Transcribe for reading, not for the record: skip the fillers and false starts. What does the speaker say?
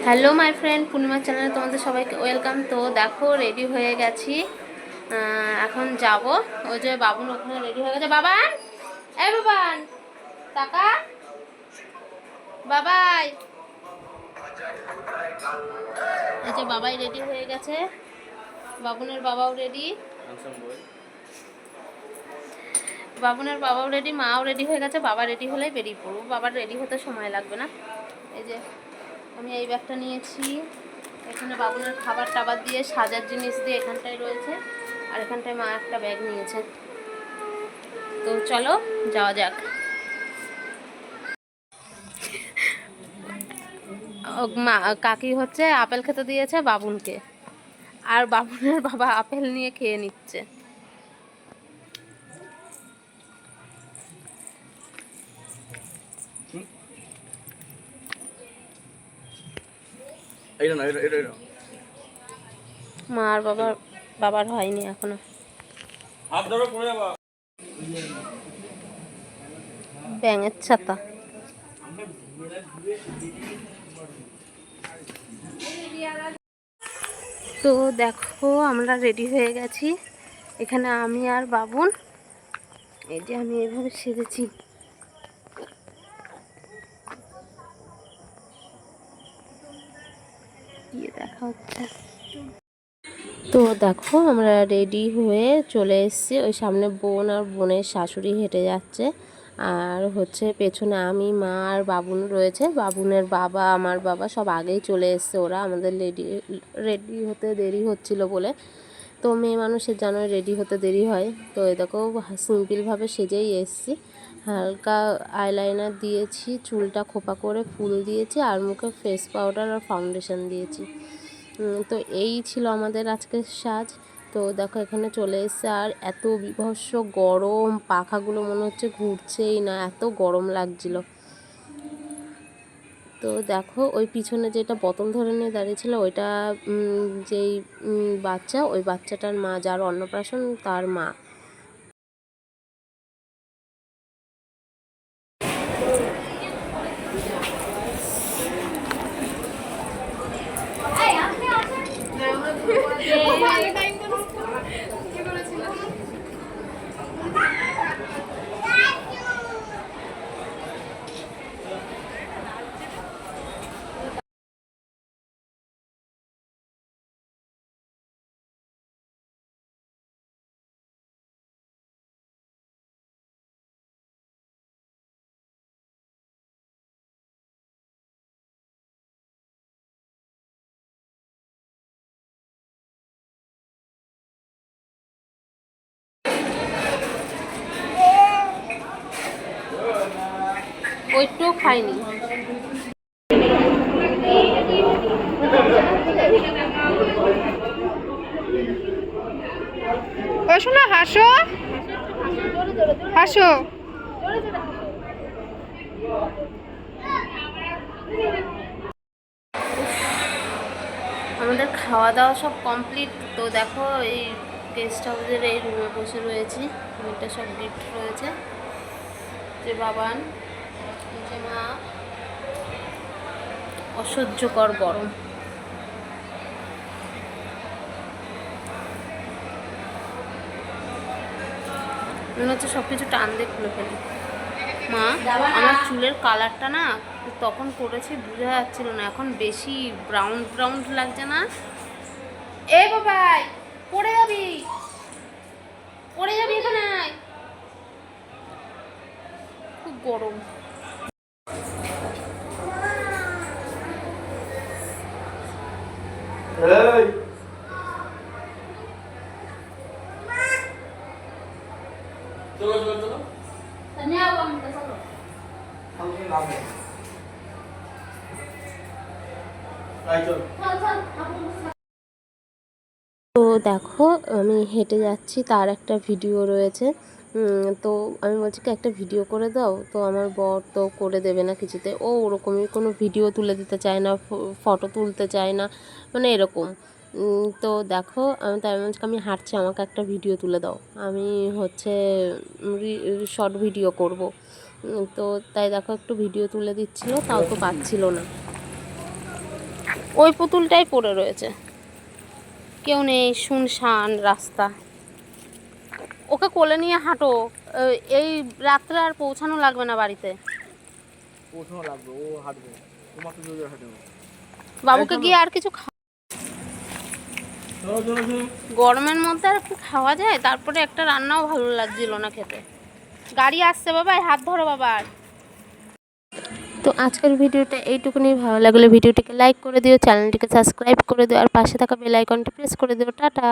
Hello my friend, পূর্ণিমা চ্যানেলে তোমাদের সবাইকে ওয়েলকাম। তো দেখো রেডি হয়ে গেছি, এখন যাব। ওই যে বাবুন ওখানে রেডি হয়ে গেছে। বাবান, এই বাবান টাকা, বাবাই, এই যে বাবাই রেডি হয়ে গেছে, বাবুনের বাবাও রেডি, বাবুনের বাবাও রেডি, মাও রেডি হয়ে গেছে। বাবা রেডি হলেই বেরিয়ে পড়বো, বাবার রেডি হতে সময় লাগবে না। এই যে আমি এই ব্যাগটা নিয়েছি, এখানে বাবুনের খাবার টাবার দিয়ে সাজার জিনিস দিয়ে এখানটায় রয়েছে, আর এখানটায় মা একটা ব্যাগ নিয়েছে। তো চলো যাওয়া যাক। মা কাকি হচ্ছে আপেল খেতে দিয়েছে বাবুনকে, আর বাবুনের বাবা আপেল নিয়ে খেয়ে নিচ্ছে। মা আর বাবার হয়নি এখনো। ব্যাঙের ছাতা। তো দেখো আমরা রেডি হয়ে গেছি, এখানে আমি আর বাবুন। এই যে আমি এইভাবে সেজেছি। দেখা হচ্ছে। তো দেখো আমরা রেডি হয়ে চলে এসেছি, ওই সামনে বোন আর বোনের শাশুড়ি হেঁটে যাচ্ছে, আর হচ্ছে পেছনে আমি, মা আর বাবুন রয়েছে। বাবুনের বাবা, আমার বাবা সব আগেই চলে এসছে। ওরা আমাদের রেডি হতে দেরি হচ্ছিল বলে, তো মেয়ে মানুষের জানো রেডি হতে দেরি হয়। তো এই দেখো সিম্পলভাবে সেজেই এসছি, হালকা আইলাইনার দিয়েছি, চুলটা খোপা করে ফুল দিয়েছি, আর মুখে ফেস পাউডার আর ফাউন্ডেশন দিয়েছি। তো এই ছিল আমাদের আজকের সাজ। তো দেখো এখানে চলে এসছে, আর এত বিভৎস গরম, পাখাগুলো মনে হচ্ছে ঘুরছেই না, এত গরম লাগছিল। তো দেখো ওই পিছনে যেটা বোতল ধরে নিয়ে দাঁড়িয়েছিল, ওইটা যেই বাচ্চা, ওই বাচ্চাটার মা, যার অন্নপ্রাশন তার মা। ওইটাও খাইনি। ও শোনো, হাসো হাসো। আমাদের খাওয়া দাওয়া সব কমপ্লিট। তো দেখো এই গেস্ট হাউসের এই রুমে বসে রয়েছি, রুমটা সব গিফট রয়েছে। যে বাবান, যে মা, অসহ্যকর গরম। মনে হচ্ছে সব কিছু টান দিয়ে খুলে ফেলি। মা, আমার চুলের কালারটা না তখন করেছি বোঝা যাচ্ছিল না, এখন বেশি ব্রাউন ব্রাউন লাগছে না? এ বাবাই, পড়ে যাবি, পড়ে যাবি, এখানে খুব গরম। তো দেখো আমি হেঁটে যাচ্ছি, তার একটা ভিডিও রয়েছে। তো আমি বলছি কি একটা ভিডিও করে দাও, তো আমার বর তো করে দেবে না কিছুতে, ও ওরকমই কোনো ভিডিও তুলে দিতে চায় না, ফটো তুলতে চায় না, মানে এরকম। তো দেখো আমি তাই বলছি আমি হাঁটছি, আমাকে একটা ভিডিও তুলে দাও, আমি হচ্ছে শর্ট ভিডিও করব। তো তাই দেখো একটু ভিডিও তুলে দিচ্ছিলো, তাও তো পাচ্ছিল না। ওই পুতুলটাই পড়ে রয়েছে, কেউ নেই, শুনশান রাস্তা। ওকে কোলে নিয়ে হাঁটো, এই রাত্রে আর পৌঁছানো লাগবে না বাড়িতে। পৌঁছানো লাগবে, ও হাঁটবে, তোমাকে জোরে হাঁটবে। বাবুকে গিয়ে আর কিছু গরমের মধ্যে আর একটু খাওয়া যায়, তারপরে একটা রান্নাও ভালো লাগছিল না খেতে। গাড়ি আসছে বাবা, হাত ধরো বাবার। তো আজকের ভিডিওটা এইটুকুনি, ভালো লাগলে ভিডিওটিকে লাইক করে দিও, চ্যানেলটিকে সাবস্ক্রাইব করে দিও, আর পাশে থাকা বেল আইকনটি প্রেস করে দিও। টাটা।